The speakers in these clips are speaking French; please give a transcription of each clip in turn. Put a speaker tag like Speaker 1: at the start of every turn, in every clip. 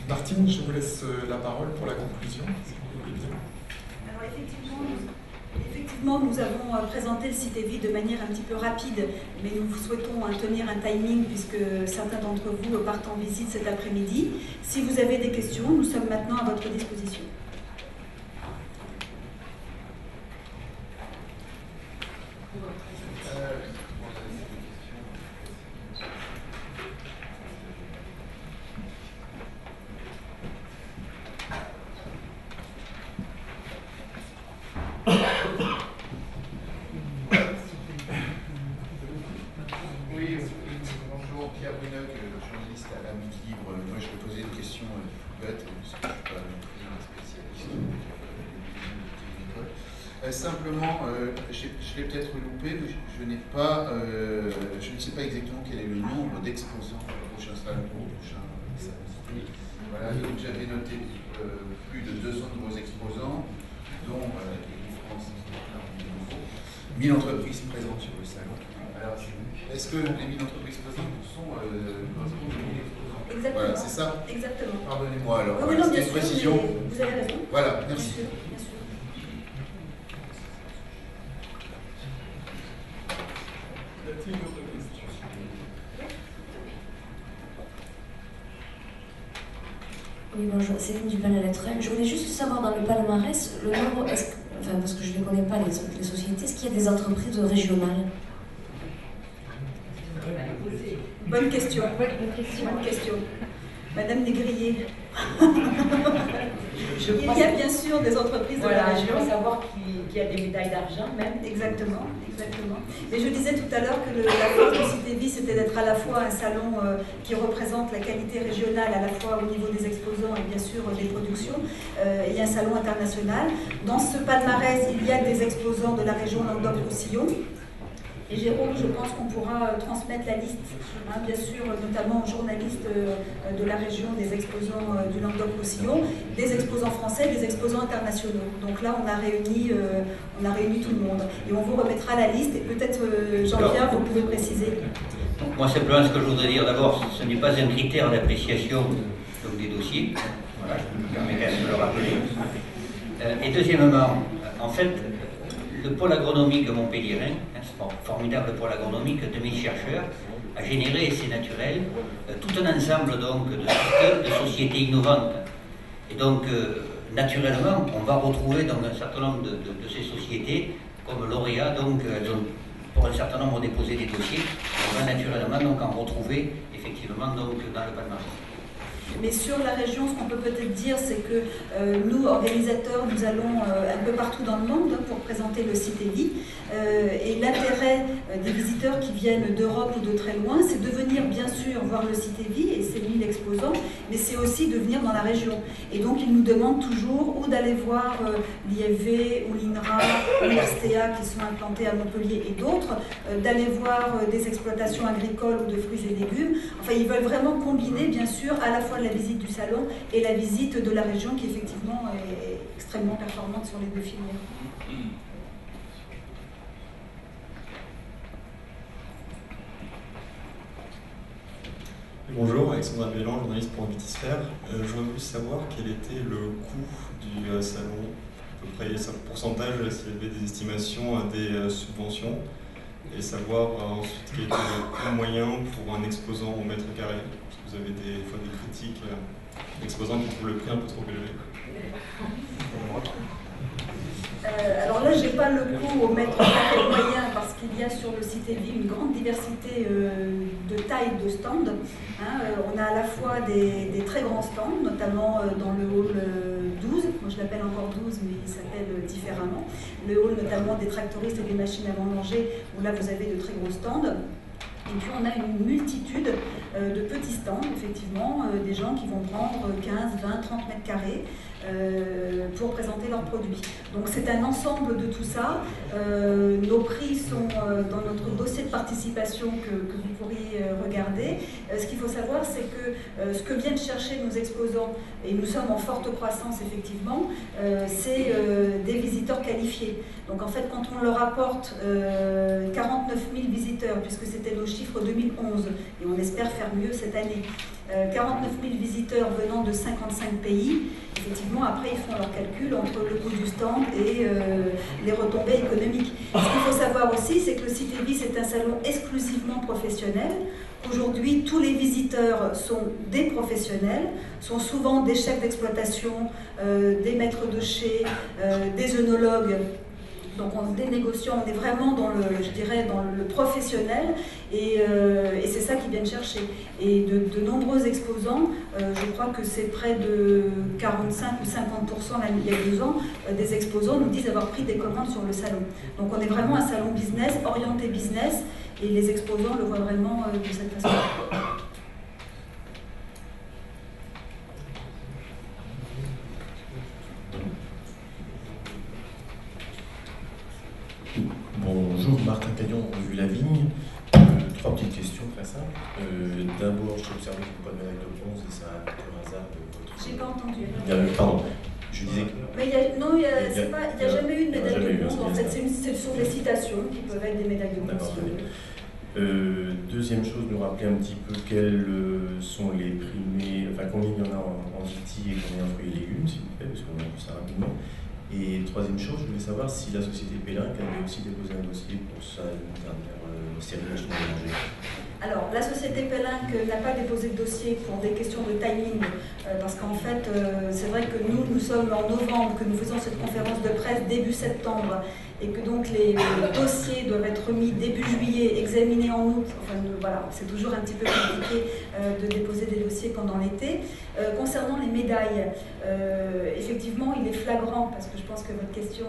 Speaker 1: Martine, je vous laisse la parole pour la conclusion, si vous voulez bien.
Speaker 2: Alors effectivement, nous avons présenté le CITEVI de manière un petit peu rapide, mais nous souhaitons tenir un timing puisque certains d'entre vous partent en visite cet après-midi. Si vous avez des questions, nous sommes maintenant à votre disposition.
Speaker 3: Simplement, je l'ai peut-être loupé, mais je n'ai pas, je ne sais pas exactement quel est le nombre d'exposants au prochain salon, au prochain salon. Voilà, donc j'avais noté plus de 200 nouveaux exposants, dont France, 1000 entreprises présentes sur le salon. Alors, est-ce que les 1000 entreprises présentes sont correspondent aux 1000 exposants?
Speaker 2: Exactement.
Speaker 3: Voilà, c'est ça.
Speaker 2: Exactement.
Speaker 3: Pardonnez-moi alors.
Speaker 2: Oui,
Speaker 3: Voilà,
Speaker 2: non, bien
Speaker 3: c'était une
Speaker 2: sûr,
Speaker 3: précision.
Speaker 2: Vous avez raison.
Speaker 3: Voilà, merci.
Speaker 2: Bien sûr, bien sûr.
Speaker 1: Y a-t-il d'autres questions?
Speaker 4: Oui, bonjour, Céline du panel Lettrel. Je voulais juste savoir dans le palmarès, le nombre, enfin, parce que je ne connais pas les sociétés, est-ce qu'il y a des entreprises régionales?
Speaker 2: Bonne question. Bonne question. Madame Négrier. Il y a bien sûr des entreprises de la région.
Speaker 5: Je veux savoir qu'il y a des médailles d'argent même.
Speaker 2: Exactement, exactement. Mais je disais tout à l'heure que la force du CITEVI, c'était d'être à la fois un salon qui représente la qualité régionale, à la fois au niveau des exposants et bien sûr des productions, et un salon international. Dans ce palmarès, il y a des exposants de la région Languedoc-Roussillon. Et Jérôme, je pense qu'on pourra transmettre la liste, hein, bien sûr, notamment aux journalistes de la région, des exposants du Languedoc-Roussillon, des exposants français, des exposants internationaux. Donc là, on a réuni tout le monde. Et on vous remettra la liste, et peut-être, Jean-Pierre, vous pouvez préciser.
Speaker 6: Donc, moi, simplement, ce que je voudrais dire, d'abord, ce n'est pas un critère d'appréciation des dossiers. Voilà, je me permets quand même de le rappeler. Et deuxièmement, en fait, le pôle agronomique montpelliérain, formidable pôle agronomique, 2000 chercheurs, a généré, et c'est naturel, tout un ensemble donc, de sociétés innovantes. Et donc, naturellement, on va retrouver donc, un certain nombre de ces sociétés comme lauréats, donc, pour un certain nombre déposé des dossiers. On va naturellement donc, en retrouver effectivement donc, dans le palmarès.
Speaker 2: Mais sur la région, ce qu'on peut peut-être dire, c'est que nous, organisateurs, nous allons un peu partout dans le monde pour présenter le CITEVI. Et l'intérêt des visiteurs qui viennent d'Europe ou de très loin, c'est de venir bien sûr voir le CITEVI et ses 1000 exposants, mais c'est aussi de venir dans la région. Et donc ils nous demandent toujours ou d'aller voir l'IFV ou l'INRA ou l'RSTA qui sont implantés à Montpellier et d'autres, d'aller voir des exploitations agricoles ou de fruits et légumes. Enfin, ils veulent vraiment combiner bien sûr à la fois la visite du salon et la visite de la région qui effectivement est extrêmement performante sur les deux filières.
Speaker 7: Bonjour, Alexandre Bélan, journaliste pour Vitisphère. J'aurais voulu savoir quel était le coût du salon, à peu près un pourcentage, s'il y avait des estimations des subventions, et savoir ensuite quel était le coût moyen pour un exposant au mètre carré, parce que vous avez des fois des critiques d'exposants qui trouvent le prix un peu trop élevé.
Speaker 2: Alors là, je n'ai pas le coût au mètre carré moyen parce qu'il y a sur le CITEVI une grande diversité de tailles de stands. Hein, on a à la fois des très grands stands, notamment dans le hall 12, moi je l'appelle encore 12 mais il s'appelle différemment, le hall notamment des tractoristes et des machines à vendanger où là vous avez de très gros stands. Et puis on a une multitude de petits stands, effectivement, des gens qui vont prendre 15, 20, 30 mètres carrés pour présenter leurs produits. Donc c'est un ensemble de tout ça. Nos prix sont dans notre dossier de participation que vous pourriez regarder. Ce qu'il faut savoir, c'est que ce que viennent chercher nos exposants, et nous sommes en forte croissance effectivement, c'est des visiteurs qualifiés. Donc en fait, quand on leur apporte 49 000 visiteurs, puisque c'était nos chiffres 2011, et on espère faire mieux cette année, 49 000 visiteurs venant de 55 pays. Effectivement, après, ils font leur calcul entre le coût du stand et les retombées économiques. Ce qu'il faut savoir aussi, c'est que le CITEVI, c'est un salon exclusivement professionnel. Aujourd'hui, tous les visiteurs sont des professionnels, sont souvent des chefs d'exploitation, des maîtres de chais, des œnologues. Donc des négociants, on est vraiment dans le, je dirais, dans le professionnel et c'est ça qu'ils viennent chercher. Et de nombreux exposants, je crois que c'est près de 45 ou 50% il y a 2 ans, des exposants nous disent avoir pris des commandes sur le salon. Donc on est vraiment un salon business, orienté business, et les exposants le voient vraiment de cette façon.
Speaker 8: Bonjour, Martin Caillon, Revue La Vigne. 3 petites questions très simples. D'abord, j'ai observé que vous n'avez pas de médaille de bronze et c'est un pur hasard de votre...
Speaker 2: J'ai pas entendu.
Speaker 8: Pardon, je disais que...
Speaker 2: Mais il n'y a jamais eu de médaille de bronze. En fait, ce sont des citations qui peuvent être des médailles de bronze.
Speaker 8: D'accord, très bien. Deuxième chose, nous rappeler un petit peu quels sont les primés, enfin combien il y en a en viti et combien en fruits et légumes, s'il vous plaît, parce qu'on a vu ça rapidement. Et troisième chose, je voulais savoir si la société Pélinck avait aussi déposé un dossier pour sa dernière série de manger.
Speaker 2: Alors, la société Pélinck n'a pas déposé de dossier pour des questions de timing, parce qu'en fait, c'est vrai que nous sommes en novembre, que nous faisons cette conférence de presse début septembre, et que donc les dossiers doivent être remis début juillet, examinés en août. Enfin, voilà, c'est toujours un petit peu compliqué de déposer des dossiers pendant l'été. Concernant les médailles, effectivement, il est flagrant, parce que je pense que votre question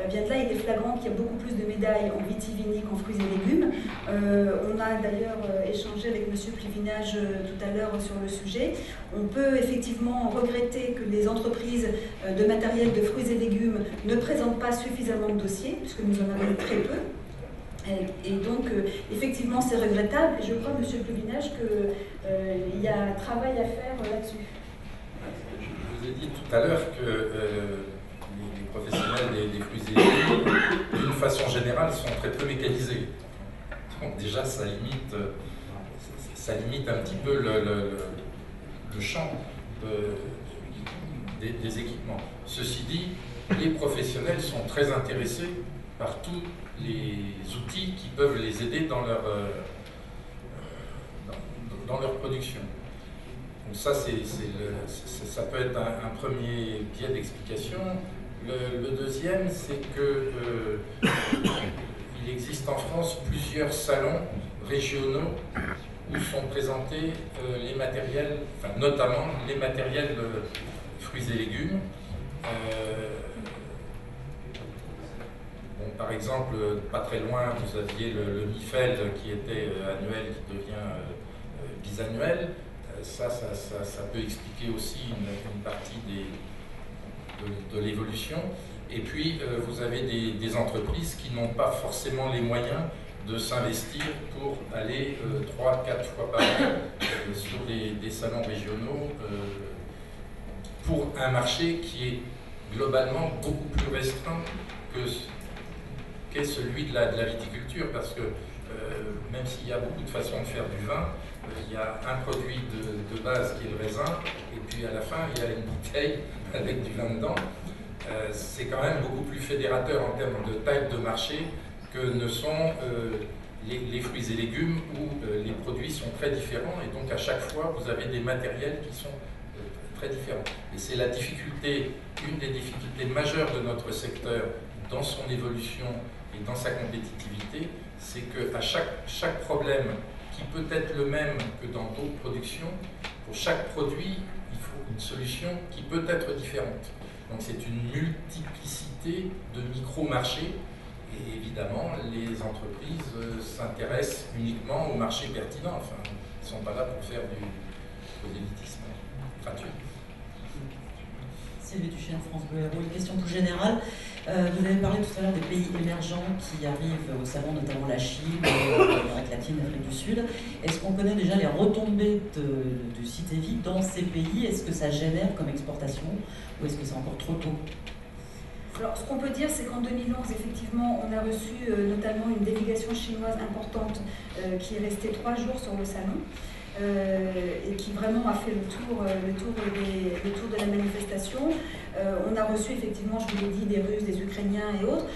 Speaker 2: vient de là, il est flagrant qu'il y a beaucoup plus de médailles en vitivinique, en fruits et légumes. On a d'ailleurs échangé avec M. Plivinage tout à l'heure sur le sujet. On peut effectivement regretter que les entreprises de matériel de fruits et légumes ne présentent pas suffisamment de dossiers, puisque nous en avons très peu. Et donc, effectivement, c'est regrettable. Et je crois, M. Plivinage, qu'il y a un travail à faire là-dessus.
Speaker 9: Je vous ai dit tout à l'heure que les professionnels des fruits et légumes, d'une façon générale, sont très peu mécanisés. Donc déjà, ça limite un petit peu le champ des équipements. Ceci dit, les professionnels sont très intéressés par tous les outils qui peuvent les aider dans leur production. Donc ça, ça peut être un premier biais d'explication. Le deuxième, c'est que il existe en France plusieurs salons régionaux où sont présentés les matériels, enfin, notamment les matériels de fruits et légumes. Bon, par exemple, pas très loin, vous aviez le MIFEL qui était annuel, qui devient bisannuel. Ça peut expliquer aussi une partie de l'évolution. Et puis, vous avez des entreprises qui n'ont pas forcément les moyens de s'investir pour aller 3-4 fois par an sur des salons régionaux pour un marché qui est globalement beaucoup plus restreint qu'est celui de la viticulture, parce que même s'il y a beaucoup de façons de faire du vin, il y a un produit de base qui est le raisin, et puis à la fin, il y a une bouteille avec du vin dedans. C'est quand même beaucoup plus fédérateur en termes de taille de marché que ne sont les fruits et légumes où les produits sont très différents, et donc à chaque fois, vous avez des matériels qui sont très différents. Et c'est la difficulté, une des difficultés majeures de notre secteur dans son évolution et dans sa compétitivité, c'est qu'à chaque problème qui peut être le même que dans d'autres productions, pour chaque produit, il faut une solution qui peut être différente. Donc c'est une multiplicité de micro-marchés, et évidemment, les entreprises s'intéressent uniquement au marché pertinent. Enfin, ils ne sont pas là pour faire du prosélytisme gratuit.
Speaker 10: Sylvie Duchesne, France Bleu Héros. Une question plus générale. Vous avez parlé tout à l'heure des pays émergents qui arrivent au salon, notamment la Chine, l'Amérique latine, l'Afrique du Sud. Est-ce qu'on connaît déjà les retombées du CITEVI dans ces pays? Est-ce que ça génère comme exportation ou est-ce que c'est encore trop tôt?
Speaker 2: Alors, ce qu'on peut dire, c'est qu'en 2011, effectivement, on a reçu notamment une délégation chinoise importante qui est restée 3 jours sur le salon. et qui vraiment a fait le tour de la manifestation. On a reçu effectivement, je vous l'ai dit, des Russes, des Ukrainiens et autres.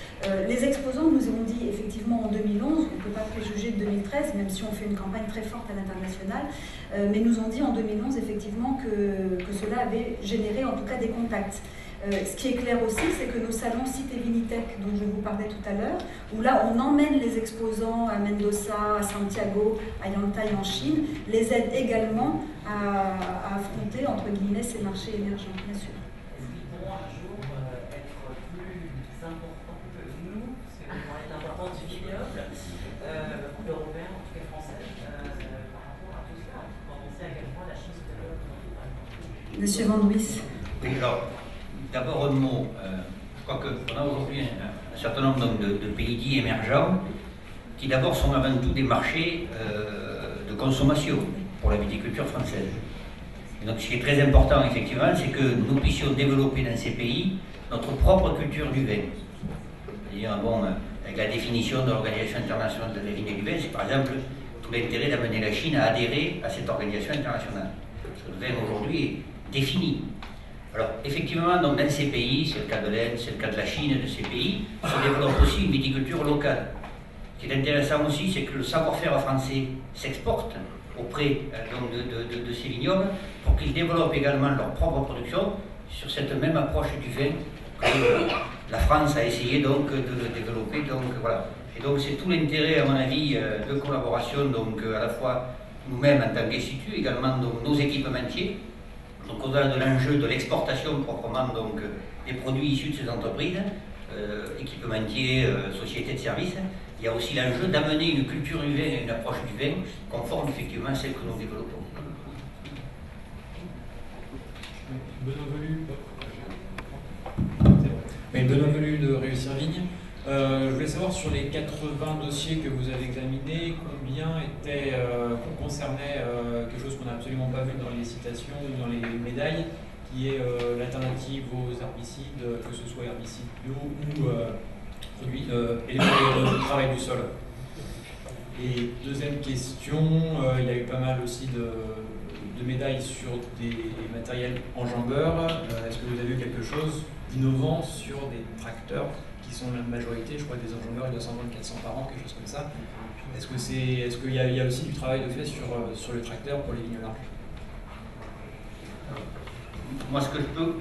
Speaker 2: Les exposants nous ont dit effectivement en 2011, on ne peut pas préjuger de 2013, même si on fait une campagne très forte à l'international, mais nous ont dit en 2011 effectivement que cela avait généré en tout cas des contacts. Ce qui est clair aussi, c'est que nos salons Cité Vinitech, dont je vous parlais tout à l'heure, où là on emmène les exposants à Mendoza, à Santiago, à Yantai en Chine, les aident également à affronter entre guillemets ces marchés émergents, bien sûr.
Speaker 10: Est-ce qu'ils pourront un jour être plus importants que nous, parce que nous on est important du vignoble, européen, en tout cas français, par rapport à tout cela, quand on sait à quel point la Chine se développe aujourd'hui.
Speaker 2: Monsieur Van Ruys.
Speaker 6: Oui, alors, d'abord un mot. Je crois qu'on a aujourd'hui un certain nombre de pays dits émergents qui d'abord sont avant tout des marchés de consommation pour la viticulture française. Et donc ce qui est très important effectivement, c'est que nous puissions développer dans ces pays notre propre culture du vin. C'est-à-dire, bon, avec la définition de l'Organisation internationale de la vigne et du vin, c'est par exemple tout l'intérêt d'amener la Chine à adhérer à cette organisation internationale. Parce que le vin aujourd'hui est défini. Alors, effectivement, donc, dans ces pays, c'est le cas de l'Inde, c'est le cas de la Chine, de ces pays, se développe aussi une viticulture locale. Ce qui est intéressant aussi, c'est que le savoir-faire français s'exporte auprès donc, de ces vignobles pour qu'ils développent également leur propre production sur cette même approche du vin que la France a essayé donc, de le développer. Donc, voilà. Et donc, c'est tout l'intérêt, à mon avis, de collaboration, donc, à la fois nous-mêmes en tant qu'institut, également donc, nos équipementiers. Donc au-delà de l'enjeu de l'exportation proprement donc, des produits issus de ces entreprises, équipementiers, sociétés de services, il y a aussi l'enjeu d'amener une culture du vin et une approche du vin conforme effectivement à celle que nous développons.
Speaker 11: Benoît Velu de Réussir Vigne. Je voulais savoir sur les 80 dossiers que vous avez examinés, combien concernaient quelque chose qu'on n'a absolument pas vu dans les citations ou dans les médailles, qui est l'alternative aux herbicides, que ce soit herbicides bio ou produits éléments de travail du sol. Et deuxième question, il y a eu pas mal aussi de médailles sur des matériels enjambeurs. Est-ce que vous avez vu quelque chose d'innovant sur des tracteurs qui sont la majorité, je crois que des enjambeurs, il y a 120-400 par an, quelque chose comme ça. Est-ce qu'il y a aussi du travail de fait sur le tracteur pour les lignes larges?
Speaker 6: Moi, ce que je peux...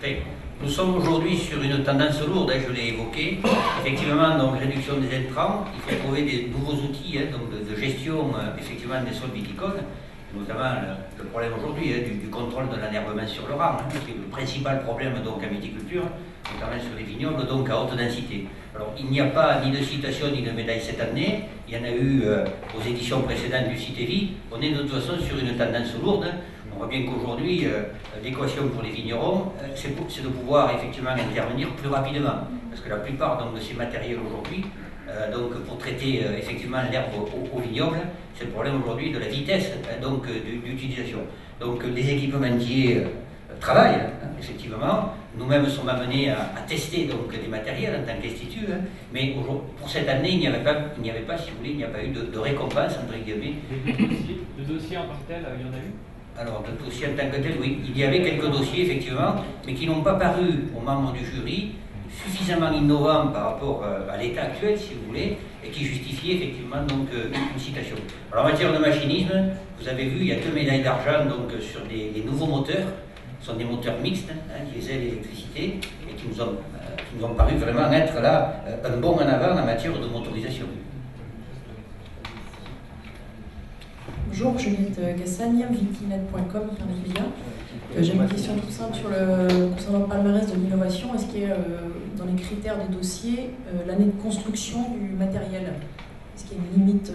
Speaker 6: Nous sommes aujourd'hui sur une tendance lourde, je l'ai évoqué. Effectivement, donc, réduction des intrants, il faut trouver des nouveaux outils donc, de gestion effectivement, des sols viticoles, notamment le problème aujourd'hui du contrôle de l'enherbement sur le rang, qui est le principal problème donc, en viticulture, notamment sur les vignobles, donc à haute densité. Alors, il n'y a pas ni de citation ni de médaille cette année, il y en a eu aux éditions précédentes du CITEVI. On est de toute façon sur une tendance lourde. On voit bien qu'aujourd'hui, l'équation pour les vignerons, c'est de pouvoir effectivement intervenir plus rapidement. Parce que la plupart donc, de ces matériels aujourd'hui, donc pour traiter effectivement l'herbe au vignoble, c'est le problème aujourd'hui de la vitesse donc d'utilisation. Donc les équipementiers travaillent, effectivement. Nous-mêmes sommes amenés à tester donc, des matériels en tant qu'institut, mais pour cette année, il n'y avait pas, si vous voulez, il n'y a pas eu de récompense, entre guillemets.
Speaker 11: Le dossier en tant que tel, il y en a eu?
Speaker 6: Alors, de dossiers en tant que tel, oui. Il y avait quelques dossiers, effectivement, mais qui n'ont pas paru aux membres du jury suffisamment innovants par rapport à l'état actuel, si vous voulez, et qui justifiaient effectivement donc, une citation. Alors, en matière de machinisme, vous avez vu, il y a 2 médailles d'argent donc, sur les nouveaux moteurs. Ce sont des moteurs mixtes, diesel et électricité, et qui nous ont paru vraiment être là un bond en avant en matière de motorisation.
Speaker 12: Bonjour, Juliette Cassagne, vitinet.com, j'ai une question toute simple concernant le palmarès de l'innovation. Est-ce qu'il y a dans les critères des dossiers l'année de construction du matériel? Est-ce qu'il y a une limite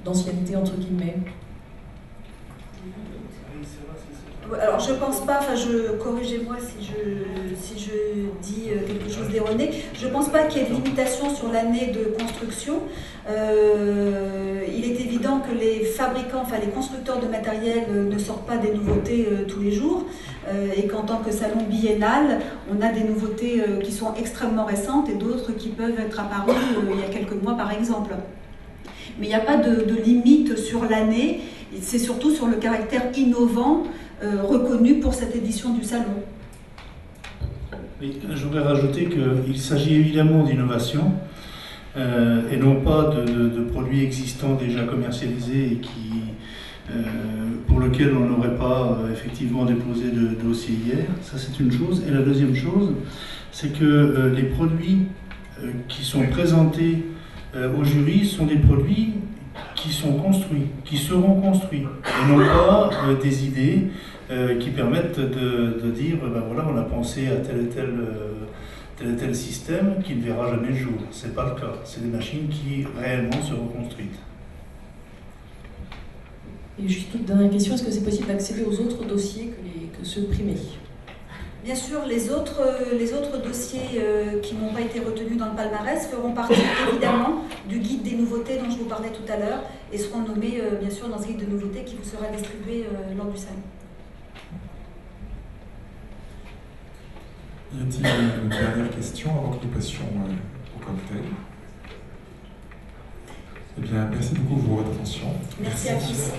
Speaker 12: d'ancienneté entre guillemets?
Speaker 2: Alors je pense pas, corrigez-moi si je dis quelque chose d'erroné, je pense pas qu'il y ait de limitation sur l'année de construction. Il est évident que les fabricants, les constructeurs de matériel ne sortent pas des nouveautés tous les jours et qu'en tant que salon biennal, on a des nouveautés qui sont extrêmement récentes et d'autres qui peuvent être apparues il y a quelques mois par exemple. Mais il n'y a pas de limite sur l'année. c'est surtout sur le caractère innovant reconnu pour cette édition du salon.
Speaker 13: Oui, je voudrais rajouter qu'il s'agit évidemment d'innovation et non pas de produits existants déjà commercialisés et pour lesquels on n'aurait pas effectivement déposé de dossier hier. Ça, c'est une chose. Et la deuxième chose, c'est que les produits qui sont présentés au jury sont des produits qui sont construits, qui seront construits, et non pas des idées qui permettent de dire, ben voilà, on a pensé à tel et tel système qui ne verra jamais le jour. Ce n'est pas le cas. C'est des machines qui réellement seront construites.
Speaker 12: Et juste toute dernière question, est-ce que c'est possible d'accéder aux autres dossiers que ceux primés?
Speaker 2: Bien sûr, les autres dossiers qui n'ont pas été retenus dans le palmarès feront partie évidemment du guide des nouveautés dont je vous parlais tout à l'heure et seront nommés bien sûr dans ce guide de nouveautés qui vous sera distribué lors du salon.
Speaker 1: Y a-t-il une dernière question avant que nous passions au cocktail? Eh bien, merci beaucoup pour votre attention.
Speaker 2: Merci à tous.